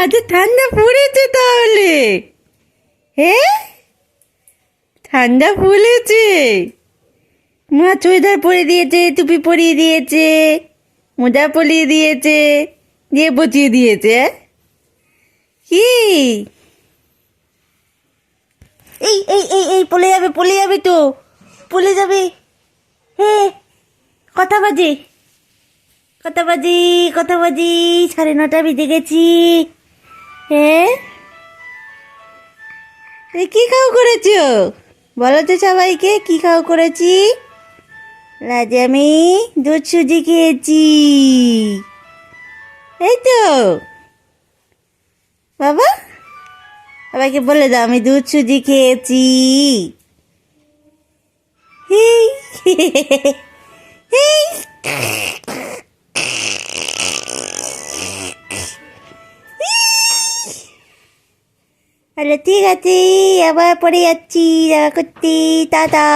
আজ ঠান্ডা পড়েছে তাহলে। হ্যাঁ, ঠান্ডা পড়েছে। মা সোয়েটার পরিয়ে দিয়েছে, টুপি পরিয়ে দিয়েছে, মোজা পরিয়ে দিয়েছে, দিয়ে বসিয়ে দিয়েছে। কি এই এই এই এই পলে যাবে তো, পলে যাবে। হ্যাঁ, কটা বাজে? কটা বাজে? 9:30 বেজে গেছি। হ্যাঁ, কি খাও করেছো বলো তো সবাইকে, কি খাও করেছি? আজ আমি দুধ সুজি খেয়েছি। এই তো বাবা, সবাইকে বলে দাও আমি দুধ সুজি খেয়েছি। হিই, হিই। তাহলে ঠিক আছে, আবার পরে যাচ্ছি দেখা করতে। টাটা।